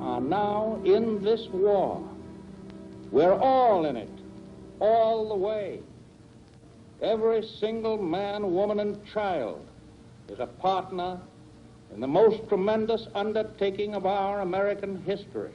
are now in this war. We're all in it, all the way. Every single man, woman, and child is a partner in the most tremendous undertaking of our American history.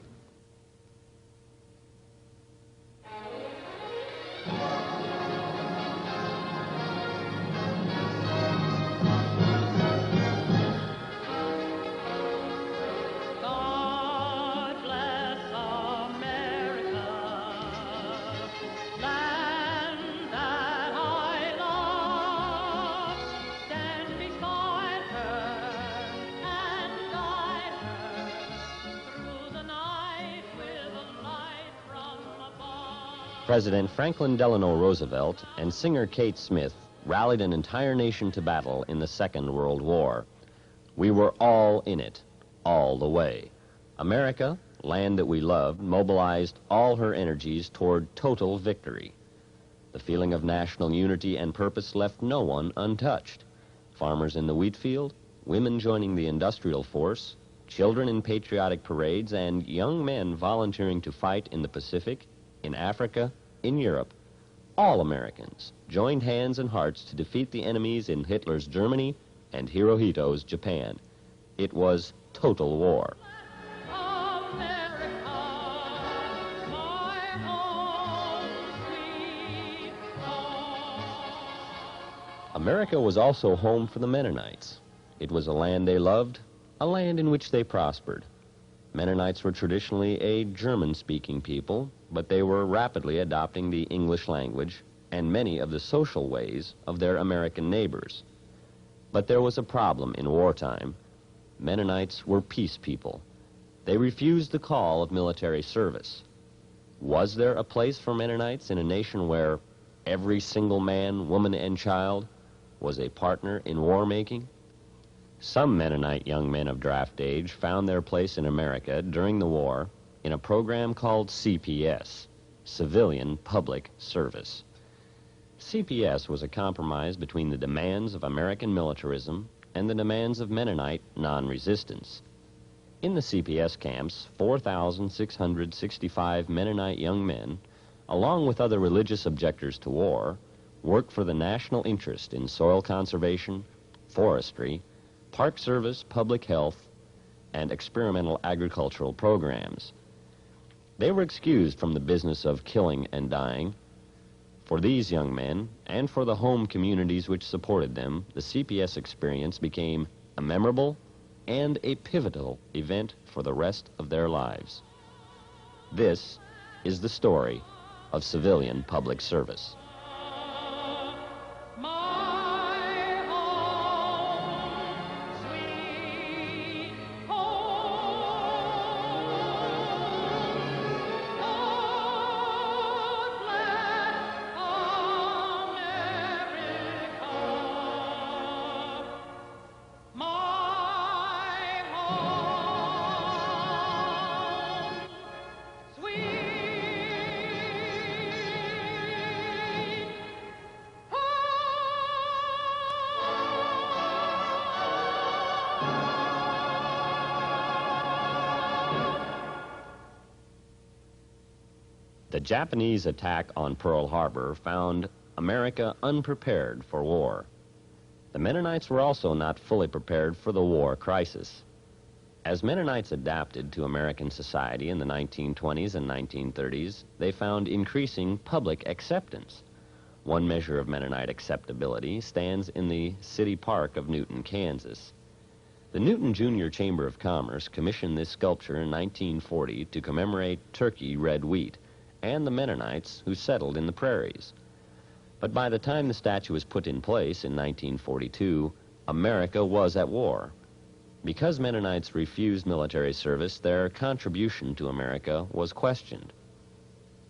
President Franklin Delano Roosevelt and singer Kate Smith rallied an entire nation to battle in the Second World War. We were all in it, all the way. America, land that we loved, mobilized all her energies toward total victory. The feeling of national unity and purpose left no one untouched. Farmers in the wheat field, women joining the industrial force, children in patriotic parades, and young men volunteering to fight in the Pacific, in Africa, in Europe. All Americans joined hands and hearts to defeat the enemies in Hitler's Germany and Hirohito's Japan. It was total war. America was also home for the Mennonites. It was a land they loved, a land in which they prospered. Mennonites were traditionally a German-speaking people, but they were rapidly adopting the English language and many of the social ways of their American neighbors. But there was a problem in wartime. Mennonites were peace people. They refused the call of military service. Was there a place for Mennonites in a nation where every single man, woman, and child was a partner in war-making? Some Mennonite young men of draft age found their place in America during the war in a program called CPS, Civilian Public Service. CPS was a compromise between the demands of American militarism and the demands of Mennonite non-resistance. In the CPS camps, 4,665 Mennonite young men, along with other religious objectors to war, worked for the national interest in soil conservation, forestry, park service, public health, and experimental agricultural programs. They were excused from the business of killing and dying. For these young men, and for the home communities which supported them, the CPS experience became a memorable and a pivotal event for the rest of their lives. This is the story of civilian public service. The Japanese attack on Pearl Harbor found America unprepared for war. The Mennonites were also not fully prepared for the war crisis. As Mennonites adapted to American society in the 1920s and 1930s, they found increasing public acceptance. One measure of Mennonite acceptability stands in the city park of Newton, Kansas. The Newton Junior Chamber of Commerce commissioned this sculpture in 1940 to commemorate Turkey red wheat and the Mennonites who settled in the prairies. But by the time the statue was put in place in 1942, America was at war. Because Mennonites refused military service, their contribution to America was questioned.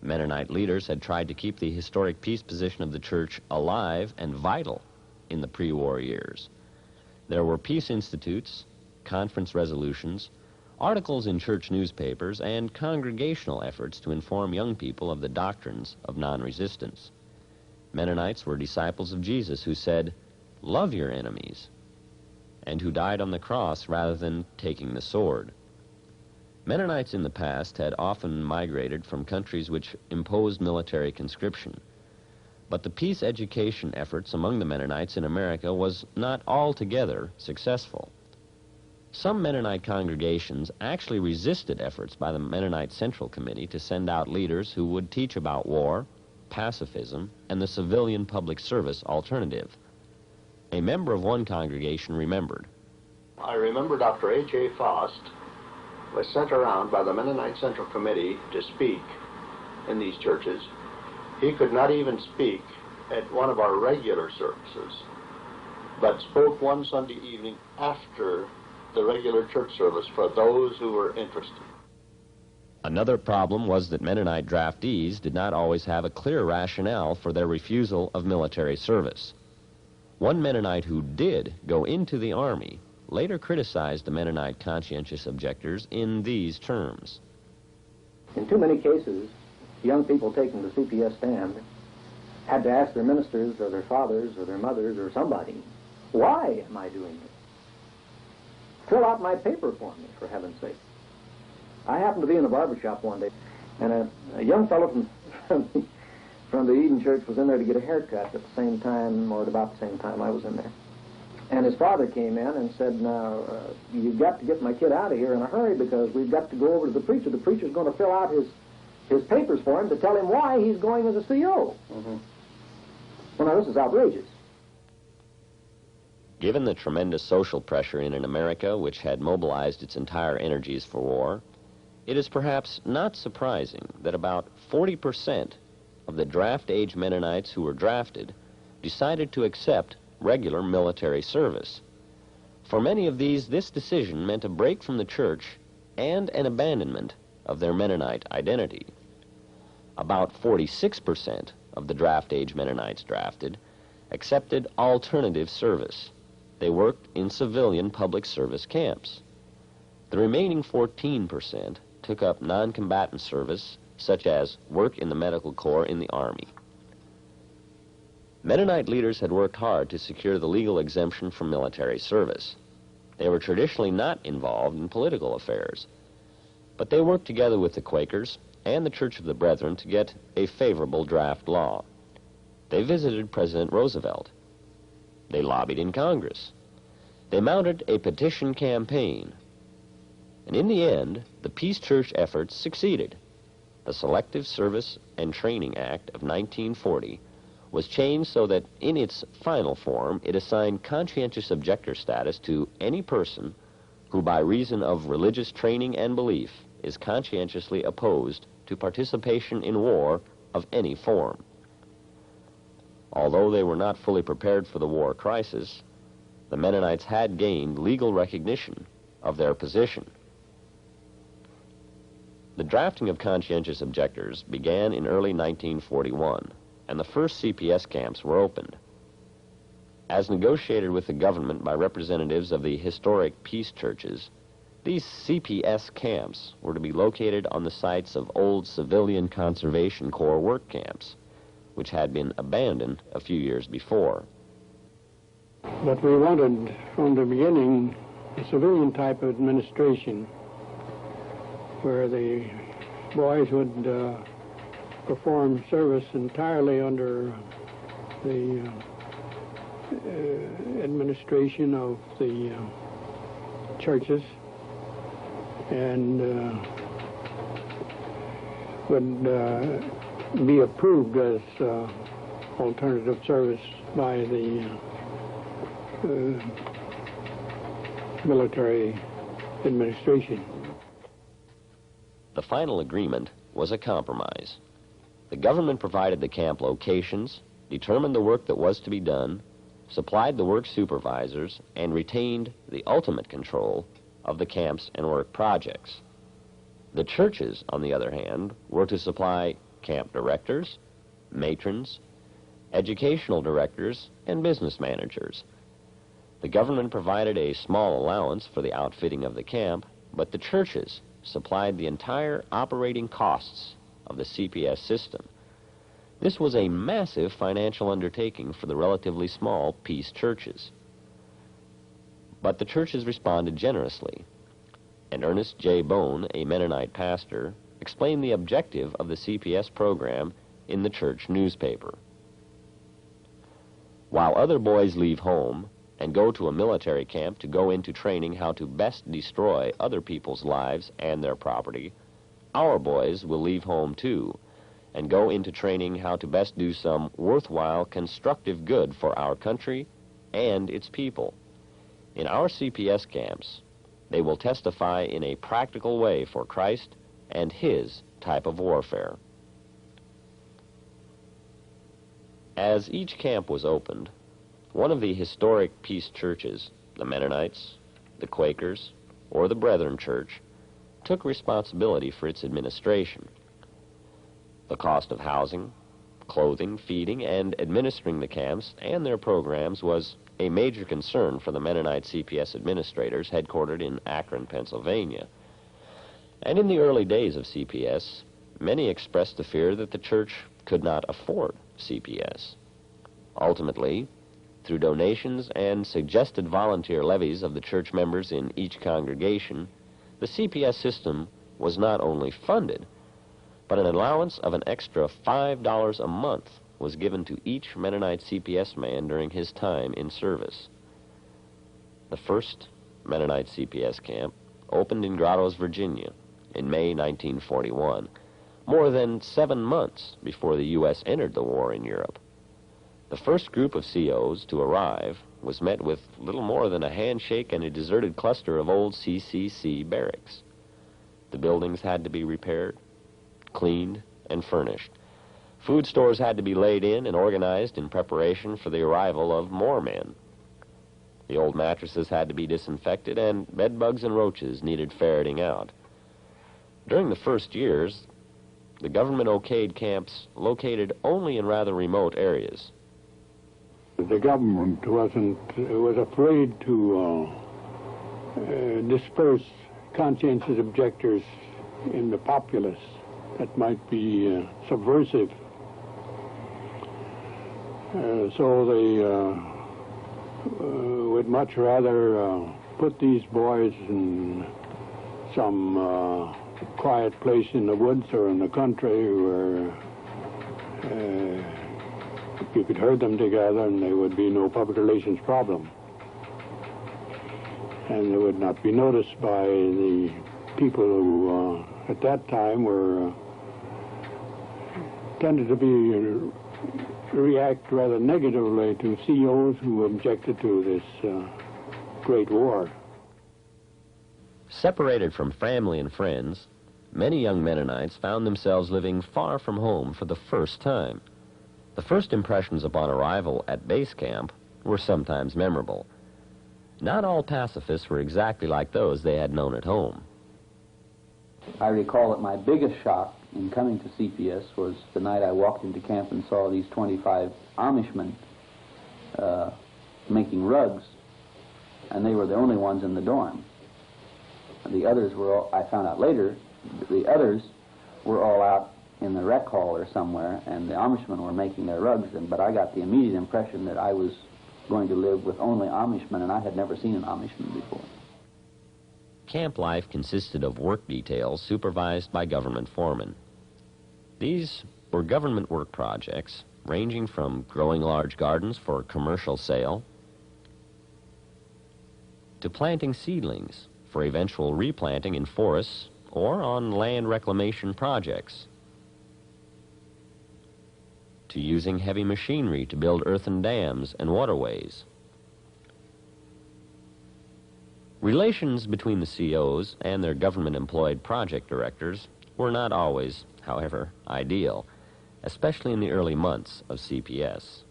Mennonite leaders had tried to keep the historic peace position of the church alive and vital in the pre-war years. There were peace institutes, conference resolutions, articles in church newspapers, and congregational efforts to inform young people of the doctrines of non-resistance. Mennonites were disciples of Jesus who said, "Love your enemies," and who died on the cross rather than taking the sword. Mennonites in the past had often migrated from countries which imposed military conscription. But the peace education efforts among the Mennonites in America was not altogether successful. Some Mennonite congregations actually resisted efforts by the Mennonite Central Committee to send out leaders who would teach about war, pacifism, and the civilian public service alternative. A member of one congregation remembered, "I remember Dr. H.A. Faust was sent around by the Mennonite Central Committee to speak in these churches. He could not even speak at one of our regular services, but spoke one Sunday evening after the regular church service for those who were interested." Another problem was that Mennonite draftees did not always have a clear rationale for their refusal of military service. One Mennonite who did go into the Army later criticized the Mennonite conscientious objectors in these terms. "In too many cases, young people taking the CPS stand had to ask their ministers or their fathers or their mothers or somebody, why am I doing this? Fill out my paper for me, for heaven's sake." I happened to be in a barber shop one day, and a young fellow from the Eden Church was in there to get a haircut at the same time, or at about the same time I was in there. And his father came in and said, "Now, you've got to get my kid out of here in a hurry because we've got to go over to the preacher. The preacher's going to fill out his papers for him to tell him why he's going as a CO. Mm-hmm. Well, now, this is outrageous. Given the tremendous social pressure in an America which had mobilized its entire energies for war, it is perhaps not surprising that about 40% of the draft-age Mennonites who were drafted decided to accept regular military service. For many of these, this decision meant a break from the church and an abandonment of their Mennonite identity. About 46% of the draft-age Mennonites drafted accepted alternative service. They worked in civilian public service camps. The remaining 14% took up non-combatant service, such as work in the medical corps in the Army. Mennonite leaders had worked hard to secure the legal exemption from military service. They were traditionally not involved in political affairs, but they worked together with the Quakers and the Church of the Brethren to get a favorable draft law. They visited President Roosevelt. They lobbied in Congress. They mounted a petition campaign. And in the end, the Peace Church efforts succeeded. The Selective Service and Training Act of 1940 was changed so that in its final form it assigned conscientious objector status to any person who by reason of religious training and belief is conscientiously opposed to participation in war of any form. Although they were not fully prepared for the war crisis, the Mennonites had gained legal recognition of their position. The drafting of conscientious objectors began in early 1941, and the first CPS camps were opened. As negotiated with the government by representatives of the historic peace churches, these CPS camps were to be located on the sites of old civilian conservation corps work camps, which had been abandoned a few years before. But we wanted, from the beginning, a civilian type of administration where the boys would perform service entirely under the administration of the churches, and would be approved as alternative service by the military administration. The final agreement was a compromise. The government provided the camp locations, determined the work that was to be done, supplied the work supervisors, and retained the ultimate control of the camps and work projects. The churches, on the other hand, were to supply camp directors, matrons, educational directors, and business managers. The government provided a small allowance for the outfitting of the camp, but the churches supplied the entire operating costs of the CPS system. This was a massive financial undertaking for the relatively small peace churches. But the churches responded generously. and Ernest J. Bone, a Mennonite pastor, explained the objective of the CPS program in the church newspaper. While other boys leave home and go to a military camp to go into training how to best destroy other people's lives and their property, our boys will leave home too and go into training how to best do some worthwhile, constructive good for our country and its people. In our CPS camps, they will testify in a practical way for Christ and his type of warfare. As each camp was opened, one of the historic peace churches, the Mennonites, the Quakers, or the Brethren Church, took responsibility for its administration. The cost of housing, clothing, feeding, and administering the camps and their programs was a major concern for the Mennonite CPS administrators headquartered in Akron, Pennsylvania. And in the early days of CPS, many expressed the fear that the church could not afford CPS. Ultimately, through donations and suggested volunteer levies of the church members in each congregation, the CPS system was not only funded, but an allowance of an extra $5 a month was given to each Mennonite CPS man during his time in service. The first Mennonite CPS camp opened in Grottoes, Virginia in May 1941, more than 7 months before the U.S. entered the war in Europe. The first group of COs to arrive was met with little more than a handshake and a deserted cluster of old CCC barracks. The buildings had to be repaired, cleaned, and furnished. Food stores had to be laid in and organized in preparation for the arrival of more men. The old mattresses had to be disinfected, and bed bugs and roaches needed ferreting out. During the first years, the government okayed camps located only in rather remote areas. The government was afraid to disperse conscientious objectors in the populace that might be subversive. So they would much rather put these boys in some quiet place in the woods or in the country where you could herd them together and there would be no public relations problem. And they would not be noticed by the people who at that time were tended to be react rather negatively to COs who objected to this great war. Separated from family and friends, many young Mennonites found themselves living far from home for the first time. The first impressions upon arrival at base camp were sometimes memorable. Not all pacifists were exactly like those they had known at home. I recall that my biggest shock in coming to CPS was the night I walked into camp and saw these 25 Amishmen making rugs, and they were the only ones in the dorm. The others were all, I found out later, the others were all out in the rec hall or somewhere, and the Amishmen were making their rugs, but I got the immediate impression that I was going to live with only Amishmen, and I had never seen an Amishman before. Camp life consisted of work details supervised by government foremen. These were government work projects ranging from growing large gardens for commercial sale to planting seedlings for eventual replanting in forests or on land reclamation projects, to using heavy machinery to build earthen dams and waterways. Relations between the COs and their government-employed project directors were not always, however, ideal, especially in the early months of CPS.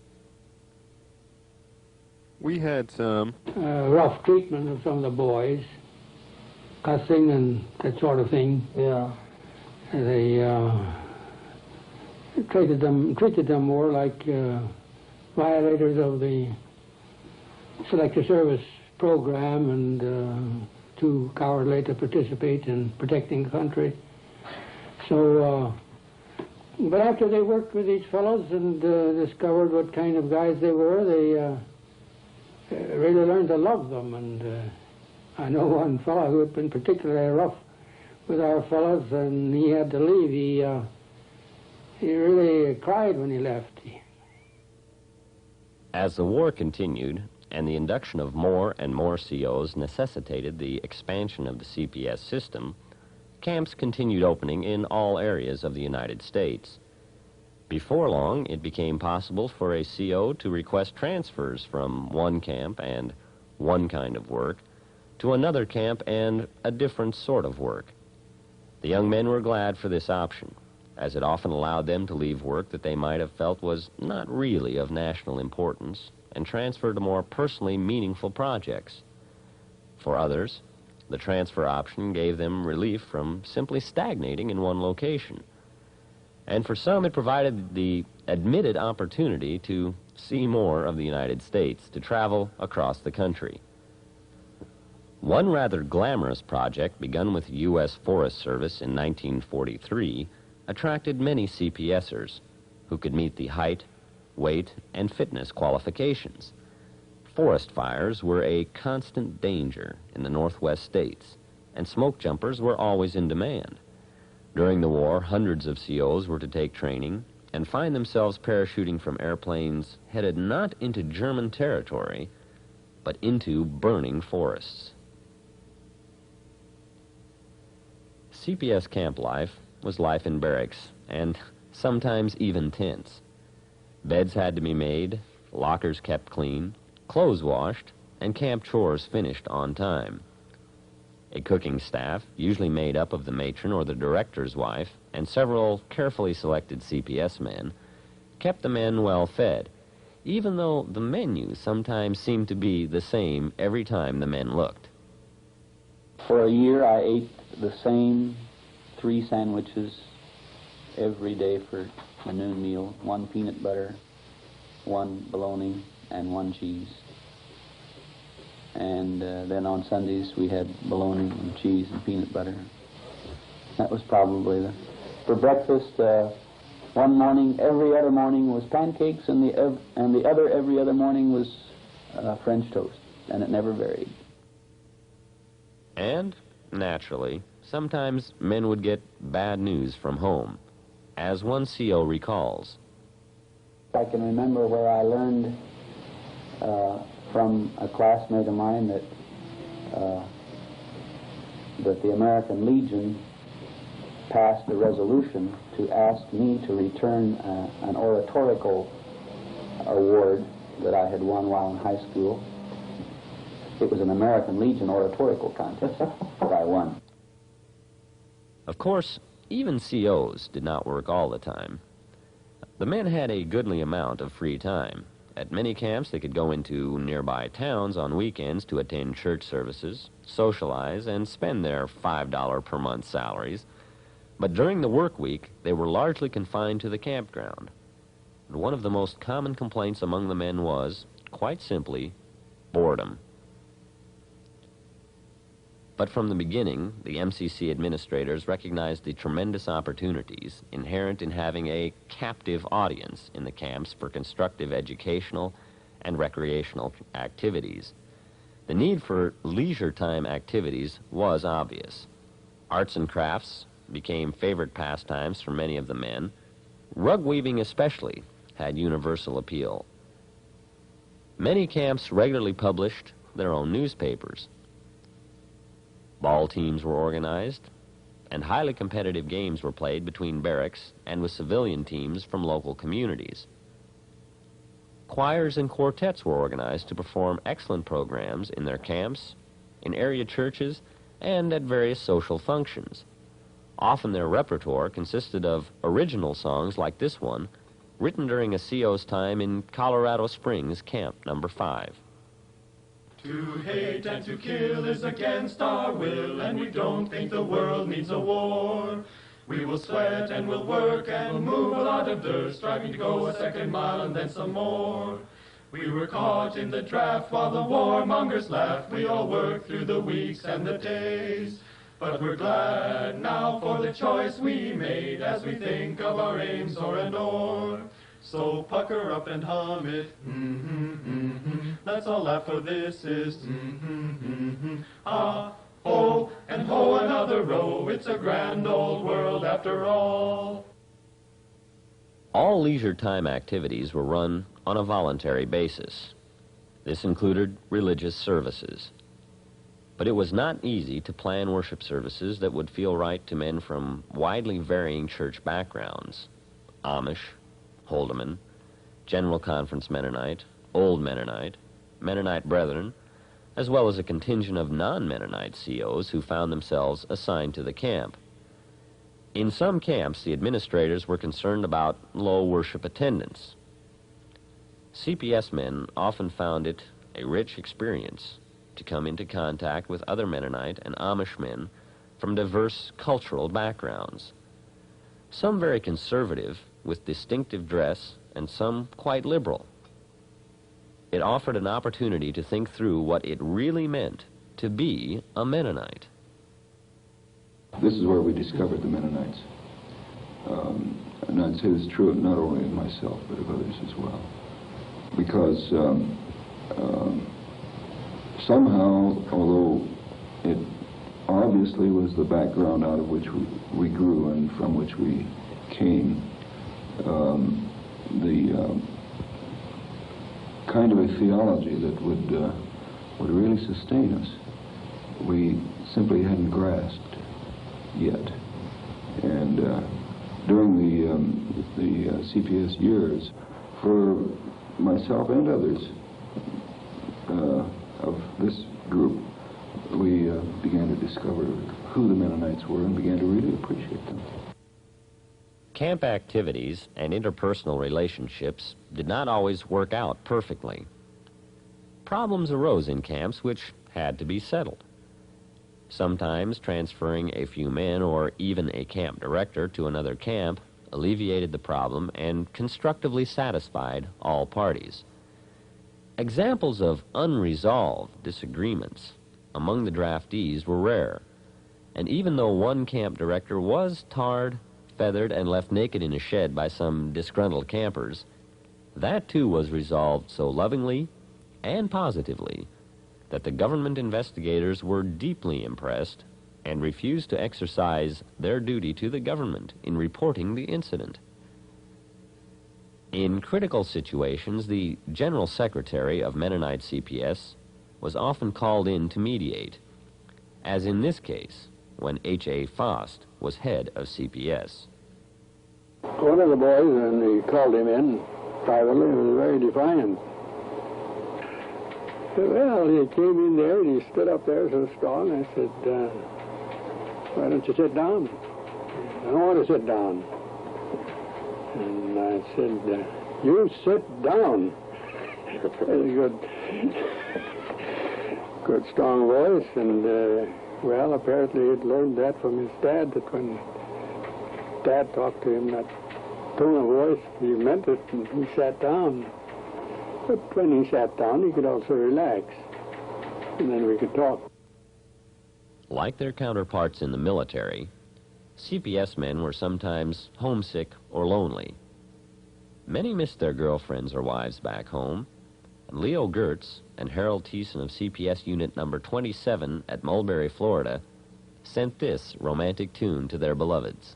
We had some rough treatment of some of the boys, cussing and that sort of thing. Yeah. They treated them more like violators of the selective service program and too cowardly to participate in protecting the country. So, but after they worked with these fellows and discovered what kind of guys they were, they really learned to love them, and I know one fellow who had been particularly rough with our fellows, and he had to leave. He really cried when he left. As the war continued, and the induction of more and more COs necessitated the expansion of the CPS system, camps continued opening in all areas of the United States. Before long, it became possible for a CO to request transfers from one camp and one kind of work to another camp and a different sort of work. The young men were glad for this option, as it often allowed them to leave work that they might have felt was not really of national importance and transfer to more personally meaningful projects. For others, the transfer option gave them relief from simply stagnating in one location. And for some, it provided the admitted opportunity to see more of the United States, to travel across the country. One rather glamorous project begun with the U.S. Forest Service in 1943 attracted many CPSers who could meet the height, weight, and fitness qualifications. Forest fires were a constant danger in the Northwest states, and smoke jumpers were always in demand. During the war, hundreds of COs were to take training and find themselves parachuting from airplanes headed not into German territory, but into burning forests. CPS camp life was life in barracks, and sometimes even tents. Beds had to be made, lockers kept clean, clothes washed, and camp chores finished on time. A cooking staff, usually made up of the matron or the director's wife and several carefully selected CPS men, kept the men well fed, even though the menu sometimes seemed to be the same every time the men looked. For a year, I ate the same 3 sandwiches every day for the noon meal: 1 peanut butter, 1 bologna, and 1 cheese. And then on Sundays we had bologna and cheese and peanut butter. That was probably for breakfast. One morning, every other morning was pancakes, and every other morning was French toast, and it never varied. And, naturally, sometimes men would get bad news from home, as one CO recalls. I can remember where I learned from a classmate of mine that the American Legion passed a resolution to ask me to return an oratorical award that I had won while in high school. It was an American Legion oratorical contest that I won. Of course, even COs did not work all the time. The men had a goodly amount of free time. At many camps, they could go into nearby towns on weekends to attend church services, socialize, and spend their $5 per month salaries. But during the work week, they were largely confined to the campground. And one of the most common complaints among the men was, quite simply, boredom. But from the beginning, the MCC administrators recognized the tremendous opportunities inherent in having a captive audience in the camps for constructive educational and recreational activities. The need for leisure time activities was obvious. Arts and crafts became favorite pastimes for many of the men. Rug weaving especially had universal appeal. Many camps regularly published their own newspapers. Ball teams were organized, and highly competitive games were played between barracks and with civilian teams from local communities. Choirs and quartets were organized to perform excellent programs in their camps, in area churches, and at various social functions. Often their repertoire consisted of original songs like this one, written during a CO's time in Colorado Springs, Camp Number 5. To hate and to kill is against our will, and we don't think the world needs a war. We will sweat and we'll work and we'll move a lot of dirt, striving to go a second mile and then some more. We were caught in the draft while the warmongers laughed. We all worked through the weeks and the days, but we're glad now for the choice we made as we think of our aims o'er and o'er. So pucker up and hum it. Let's all laugh, for this is ah, ho, and ho, another row. It's a grand old world after all. All leisure time activities were run on a voluntary basis. This included religious services. But it was not easy to plan worship services that would feel right to men from widely varying church backgrounds: Amish, Holdeman, General Conference Mennonite, Old Mennonite, Mennonite Brethren, as well as a contingent of non-Mennonite COs who found themselves assigned to the camp. In some camps, the administrators were concerned about low worship attendance. CPS men often found it a rich experience to come into contact with other Mennonite and Amish men from diverse cultural backgrounds, some very conservative with distinctive dress and some quite liberal. It offered an opportunity to think through what it really meant to be a Mennonite. This is where we discovered the Mennonites. And I'd say it's true not only of myself, but of others as well. Because somehow, although it obviously was the background out of which we grew and from which we came, the kind of a theology that would really sustain us, we simply hadn't grasped yet. And during the CPS years, for myself and others of this group, we began to discover who the Mennonites were and began to really appreciate them. Camp activities and interpersonal relationships did not always work out perfectly. Problems arose in camps which had to be settled. Sometimes transferring a few men or even a camp director to another camp alleviated the problem and constructively satisfied all parties. Examples of unresolved disagreements among the draftees were rare, and even though one camp director was tarred, feathered, and left naked in a shed by some disgruntled campers, that too was resolved so lovingly and positively that the government investigators were deeply impressed and refused to exercise their duty to the government in reporting the incident. In critical situations, the General Secretary of Mennonite CPS was often called in to mediate, as in this case, when H.A. Faust was head of CPS. One of the boys, and he called him in privately, was very defiant. Well, he came in there and he stood up there so strong. I said, why don't you sit down? I don't want to sit down. And I said, you sit down. Very good strong voice. And, well, apparently he'd learned that from his dad, that when Dad talked to him, that tone of voice, he meant it, and he sat down. But when he sat down, he could also relax, and then we could talk. Like their counterparts in the military, CPS men were sometimes homesick or lonely. Many missed their girlfriends or wives back home, and Leo Gertz and Harold Thiessen of CPS Unit Number 27 at Mulberry, Florida, sent this romantic tune to their beloveds.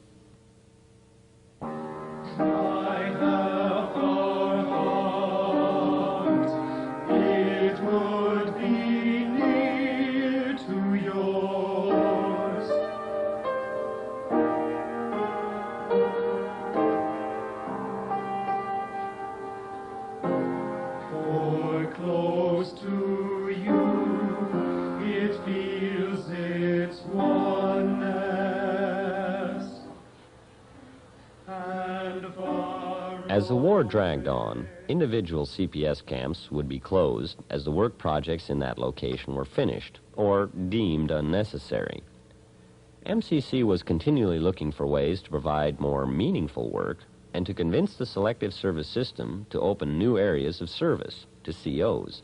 As the war dragged on, individual CPS camps would be closed as the work projects in that location were finished or deemed unnecessary. MCC was continually looking for ways to provide more meaningful work and to convince the Selective Service System to open new areas of service to COs.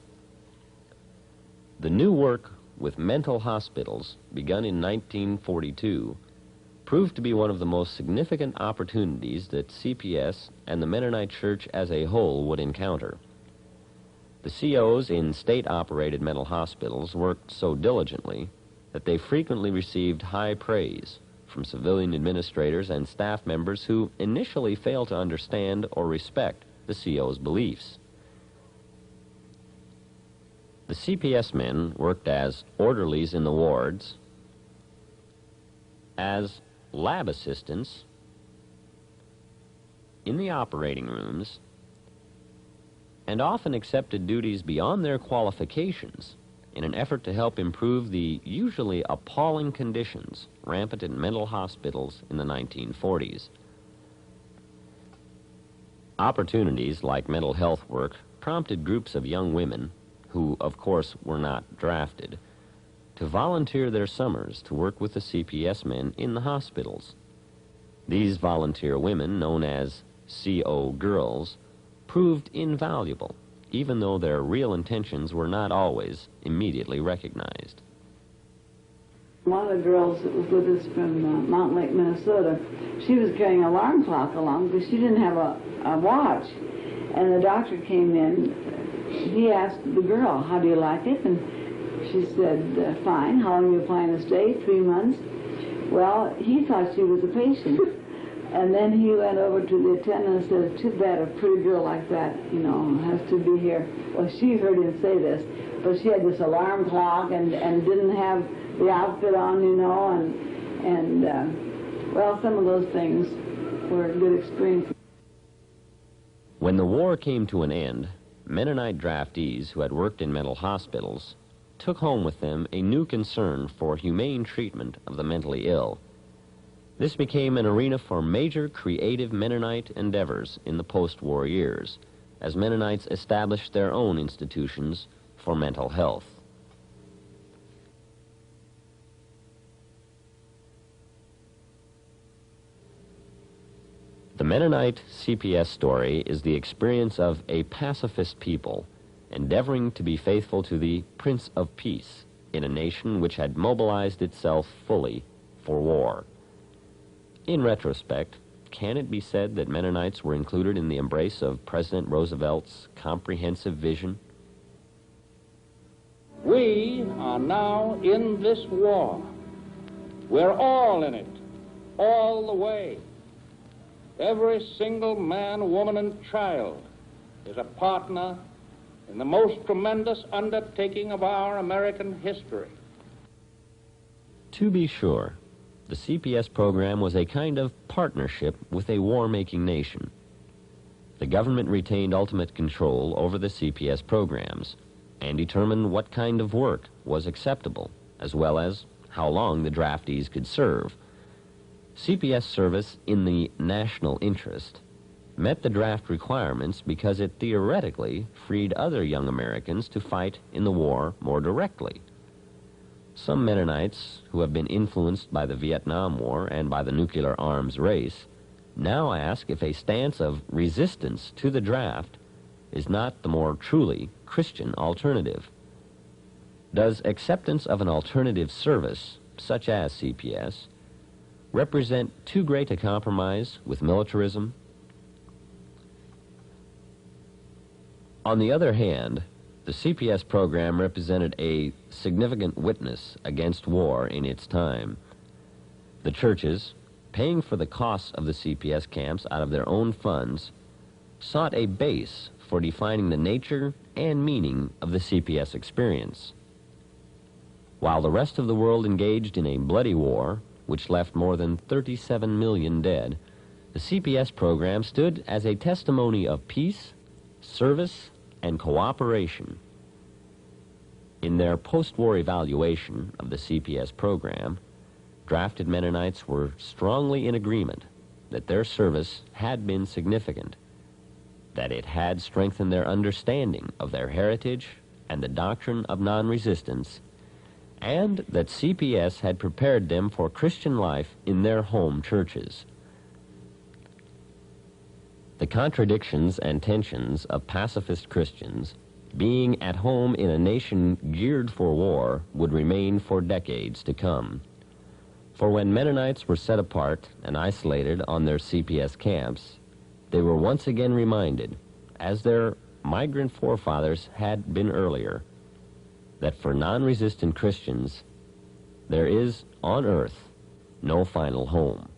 The new work with mental hospitals, begun in 1942, proved to be one of the most significant opportunities that CPS and the Mennonite Church as a whole would encounter. The COs in state-operated mental hospitals worked so diligently that they frequently received high praise from civilian administrators and staff members who initially failed to understand or respect the CO's beliefs. The CPS men worked as orderlies in the wards, as lab assistants in the operating rooms, and often accepted duties beyond their qualifications in an effort to help improve the usually appalling conditions rampant in mental hospitals in the 1940s. Opportunities like mental health work prompted groups of young women, who of course were not drafted, to volunteer their summers to work with the CPS men in the hospitals. These volunteer women, known as CO girls, proved invaluable, even though their real intentions were not always immediately recognized. One of the girls that was with us from Mountain Lake, Minnesota, she was carrying an alarm clock along because she didn't have a watch. And the doctor came in. He asked the girl, "How do you like it?" And she said, "Fine. How long are you planning to stay?" 3 months. Well, he thought she was a patient. And then he went over to the attendant and said, "Too bad a pretty girl like that, has to be here." Well, she heard him say this, but she had this alarm clock and didn't have the outfit on, well, some of those things were a good experience. When the war came to an end, Mennonite draftees who had worked in mental hospitals took home with them a new concern for humane treatment of the mentally ill. This became an arena for major creative Mennonite endeavors in the post-war years, as Mennonites established their own institutions for mental health. The Mennonite CPS story is the experience of a pacifist people endeavoring to be faithful to the Prince of Peace in a nation which had mobilized itself fully for war. In retrospect, can it be said that Mennonites were included in the embrace of President Roosevelt's comprehensive vision? We are now in this war. We're all in it, all the way. Every single man, woman, and child is a partner in the most tremendous undertaking of our American history. To be sure, the CPS program was a kind of partnership with a war-making nation. The government retained ultimate control over the CPS programs and determined what kind of work was acceptable, as well as how long the draftees could serve. CPS service in the national interest met the draft requirements because it theoretically freed other young Americans to fight in the war more directly. Some Mennonites who have been influenced by the Vietnam War and by the nuclear arms race now ask if a stance of resistance to the draft is not the more truly Christian alternative. Does acceptance of an alternative service, such as CPS, represent too great a compromise with militarism? On the other hand, the CPS program represented a significant witness against war in its time. The churches, paying for the costs of the CPS camps out of their own funds, sought a base for defining the nature and meaning of the CPS experience. While the rest of the world engaged in a bloody war, which left more than 37 million dead, the CPS program stood as a testimony of peace, service, and cooperation. In their post-war evaluation of the CPS program, drafted Mennonites were strongly in agreement that their service had been significant, that it had strengthened their understanding of their heritage and the doctrine of non-resistance, and that CPS had prepared them for Christian life in their home churches. The contradictions and tensions of pacifist Christians being at home in a nation geared for war would remain for decades to come. For when Mennonites were set apart and isolated on their CPS camps, they were once again reminded, as their migrant forefathers had been earlier, that for non-resistant Christians, there is on earth no final home.